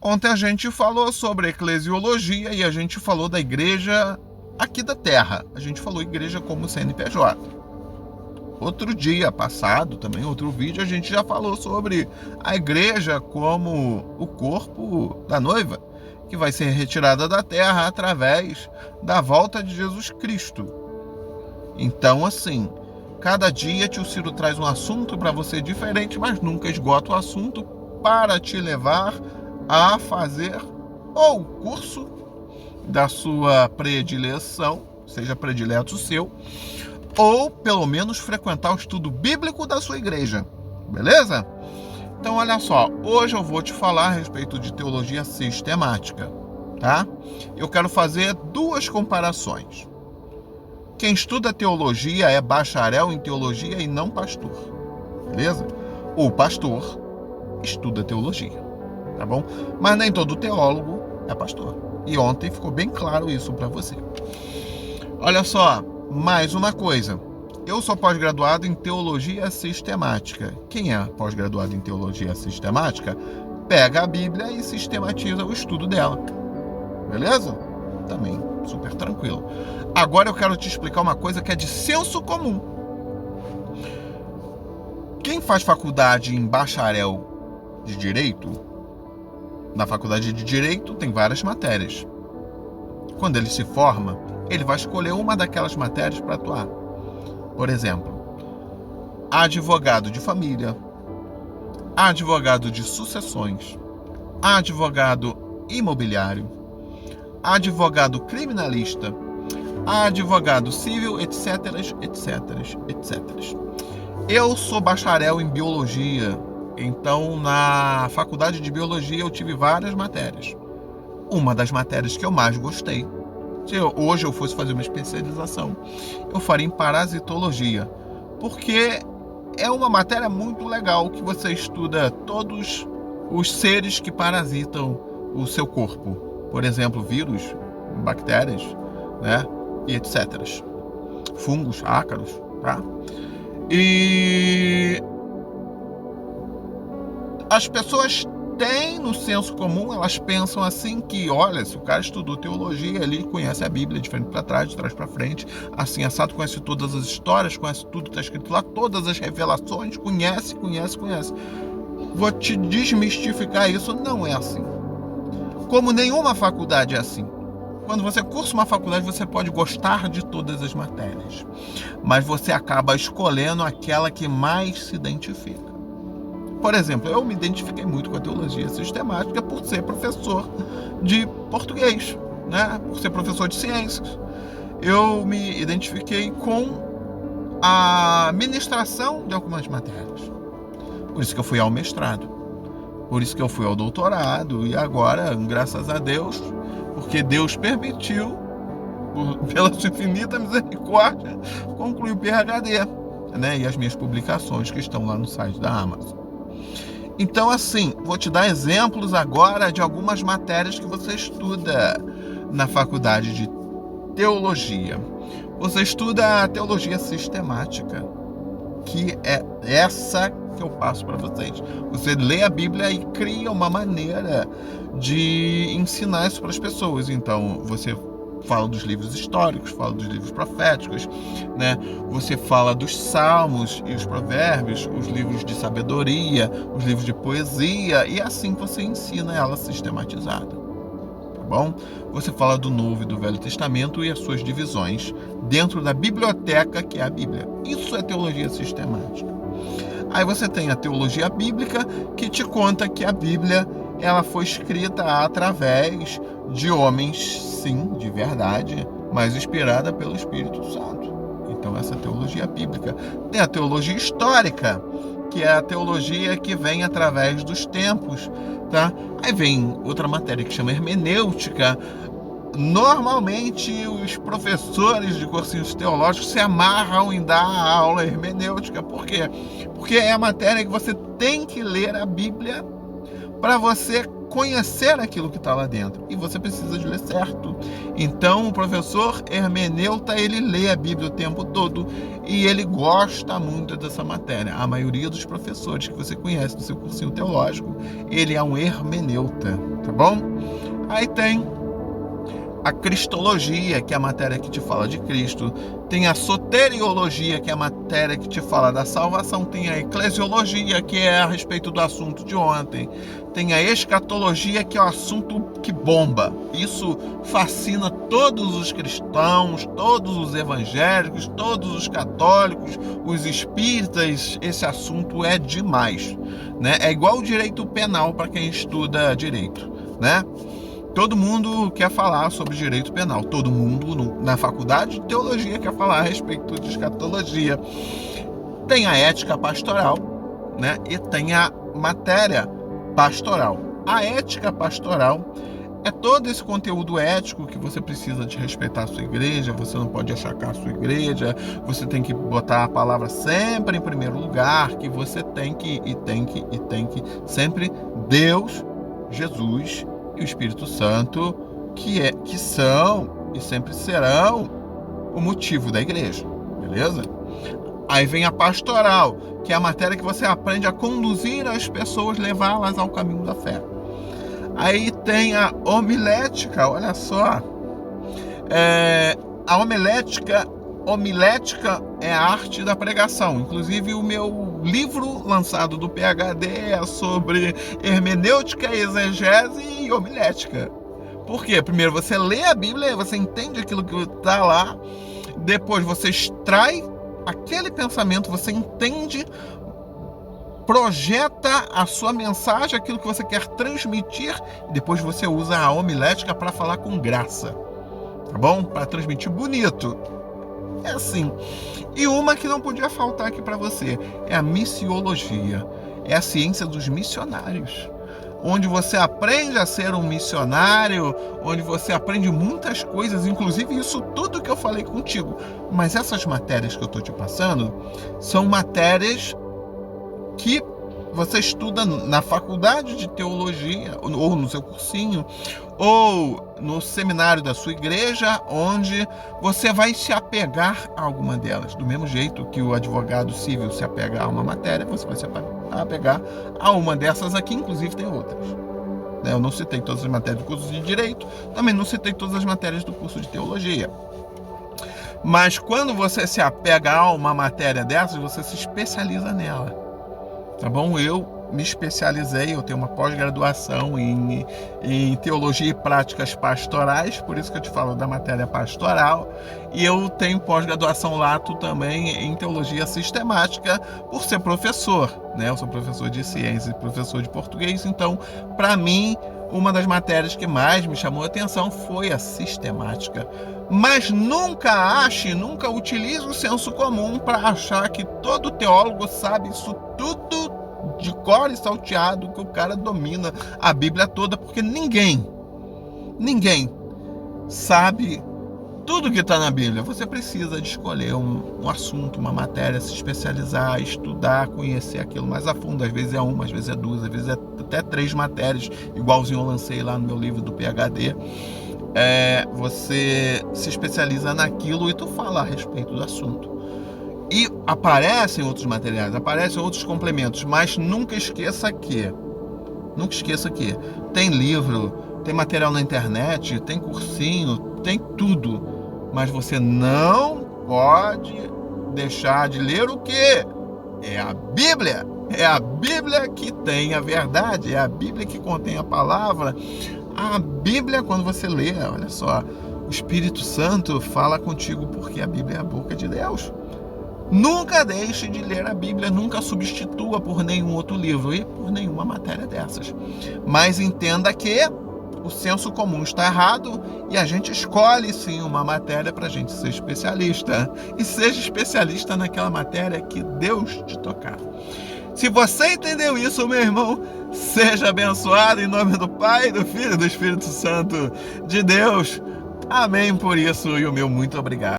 Ontem a gente falou sobre eclesiologia e a gente falou da igreja aqui da Terra. A gente falou igreja como CNPJ. Outro dia passado, também outro vídeo, a gente já falou sobre a igreja como o corpo da noiva, que vai ser retirada da Terra através da volta de Jesus Cristo. Então, assim, cada dia tio Ciro traz um assunto para você diferente, mas nunca esgota o assunto para te levar a fazer ou o curso da sua predileção, seja predileto seu, ou pelo menos frequentar o estudo bíblico da sua igreja, beleza? Então olha só, hoje eu vou te falar a respeito de teologia sistemática, tá? Eu quero fazer duas comparações. Quem estuda teologia é bacharel em teologia e não pastor, beleza? O pastor estuda teologia, tá bom? Mas nem todo teólogo é pastor. E ontem ficou bem claro isso para você. Olha só, mais uma coisa. Eu sou pós-graduado em teologia sistemática. Quem é pós-graduado em teologia sistemática pega a Bíblia e sistematiza o estudo dela. Beleza? Também super tranquilo. Agora eu quero te explicar uma coisa que é de senso comum. Quem faz faculdade em bacharel de Direito, na faculdade de Direito tem várias matérias. Quando ele se forma, ele vai escolher uma daquelas matérias para atuar. Por exemplo, advogado de família, advogado de sucessões, advogado imobiliário, advogado criminalista, advogado civil, etc, etc, etc. Eu sou bacharel em biologia, então na faculdade de biologia eu tive várias matérias. Uma das matérias que eu mais gostei, se hoje eu fosse fazer uma especialização, eu faria em parasitologia, porque é uma matéria muito legal que você estuda todos os seres que parasitam o seu corpo. Por exemplo, vírus, bactérias, né, e etc. Fungos, ácaros, tá? E as pessoas têm no senso comum, elas pensam assim que, olha, se o cara estudou teologia, ele conhece a Bíblia de frente para trás, de trás para frente, assim assado, conhece todas as histórias, conhece tudo que está escrito lá, todas as revelações, conhece. Vou te desmistificar isso, não é assim. Como nenhuma faculdade é assim. Quando você cursa uma faculdade, você pode gostar de todas as matérias, mas você acaba escolhendo aquela que mais se identifica. Por exemplo, eu me identifiquei muito com a teologia sistemática por ser professor de português, né? Por ser professor de ciências. Eu me identifiquei com a ministração de algumas matérias. Por isso que eu fui ao mestrado. Por isso que eu fui ao doutorado. E agora, graças a Deus, porque Deus permitiu, pela sua infinita misericórdia, concluir o PhD, né? E as minhas publicações que estão lá no site da Amazon. Então, assim, vou te dar exemplos agora de algumas matérias que você estuda na faculdade de teologia. Você estuda a teologia sistemática, que é essa que eu passo para vocês. Você lê a Bíblia e cria uma maneira de ensinar isso para as pessoas. Então, você fala dos livros históricos, fala dos livros proféticos, né? Você fala dos salmos e os provérbios, os livros de sabedoria, os livros de poesia, e é assim que você ensina ela sistematizada, tá bom? Você fala do Novo e do Velho Testamento e as suas divisões dentro da biblioteca que é a Bíblia. Isso é teologia sistemática. Aí você tem a teologia bíblica, que te conta que a Bíblia ela foi escrita através de homens, sim, de verdade, mas inspirada pelo Espírito Santo. Então essa é a teologia bíblica. Tem a teologia histórica, que é a teologia que vem através dos tempos, tá? Aí vem outra matéria que chama hermenêutica. Normalmente os professores de cursinhos teológicos se amarram em dar a aula hermenêutica. Por quê? Porque é a matéria que você tem que ler a Bíblia para você conhecer aquilo que está lá dentro. E você precisa de ler certo. Então o professor hermeneuta, ele lê a Bíblia o tempo todo e ele gosta muito dessa matéria. A maioria dos professores que você conhece do seu cursinho teológico, ele é um hermeneuta, tá bom? Aí tem a cristologia, que é a matéria que te fala de Cristo. Tem a soteriologia, que é a matéria que te fala da salvação. Tem a eclesiologia, que é a respeito do assunto de ontem. Tem a escatologia, que é o assunto que bomba. Isso fascina todos os cristãos, todos os evangélicos, todos os católicos, os espíritas. Esse assunto é demais, né? É igual o direito penal para quem estuda direito, né? Todo mundo quer falar sobre direito penal. Todo mundo na faculdade de teologia quer falar a respeito de escatologia. Tem a ética pastoral, né? E tem a matéria pastoral. A ética pastoral é todo esse conteúdo ético que você precisa de respeitar a sua igreja, você não pode achacar a sua igreja, você tem que botar a palavra sempre em primeiro lugar, que você tem que sempre Deus, Jesus e o Espírito Santo, que são e sempre serão o motivo da igreja, beleza? Aí vem a pastoral, que é a matéria que você aprende a conduzir as pessoas, levá-las ao caminho da fé. Aí tem a homilética, olha só. A homilética é a arte da pregação. Inclusive o meu livro lançado do PhD é sobre hermenêutica, exegese e homilética. Por quê? Primeiro você lê a Bíblia, você entende aquilo que está lá, depois você extrai aquele pensamento, você entende, projeta a sua mensagem, aquilo que você quer transmitir, e depois você usa a homilética para falar com graça, tá bom? Para transmitir bonito. É assim. E uma que não podia faltar aqui para você é a missiologia. É a ciência dos missionários, onde você aprende a ser um missionário, onde você aprende muitas coisas, inclusive isso tudo que eu falei contigo. Mas essas matérias que eu estou te passando são matérias que você estuda na faculdade de teologia, ou no seu cursinho, ou no seminário da sua igreja, onde você vai se apegar a alguma delas. Do mesmo jeito que o advogado civil se apega a uma matéria, você vai se apegar a uma dessas aqui, inclusive tem outras. Eu não citei todas as matérias do curso de Direito, também não citei todas as matérias do curso de Teologia. Mas quando você se apega a uma matéria dessas, você se especializa nela. Tá bom? Eu me especializei, eu tenho uma pós-graduação em Teologia e Práticas Pastorais, por isso que eu te falo da matéria pastoral, e eu tenho pós-graduação lato também em Teologia Sistemática, por ser professor, né? Eu sou professor de ciências e professor de português, então, para mim, uma das matérias que mais me chamou a atenção foi a sistemática. Mas nunca utilize o senso comum para achar que todo teólogo sabe isso tudo de cor e salteado, que o cara domina a Bíblia toda, porque ninguém sabe tudo que está na Bíblia. Você precisa de escolher um assunto, uma matéria, se especializar, estudar, conhecer aquilo mais a fundo. Às vezes é uma, às vezes é duas, às vezes é até 3 matérias, igualzinho eu lancei lá no meu livro do PhD. Você se especializa naquilo e tu fala a respeito do assunto. E aparecem outros materiais, aparecem outros complementos, mas nunca esqueça que tem livro, tem material na internet, tem cursinho, tem tudo, mas você não pode deixar de ler o quê? É a Bíblia. É a Bíblia que tem a verdade, é a Bíblia que contém a palavra. A Bíblia, quando você lê, olha só, o Espírito Santo fala contigo porque a Bíblia é a boca de Deus. Nunca deixe de ler a Bíblia, nunca substitua por nenhum outro livro e por nenhuma matéria dessas. Mas entenda que o senso comum está errado e a gente escolhe sim uma matéria para a gente ser especialista. E seja especialista naquela matéria que Deus te tocar. Se você entendeu isso, meu irmão, seja abençoado em nome do Pai, do Filho e do Espírito Santo de Deus. Amém por isso e o meu muito obrigado.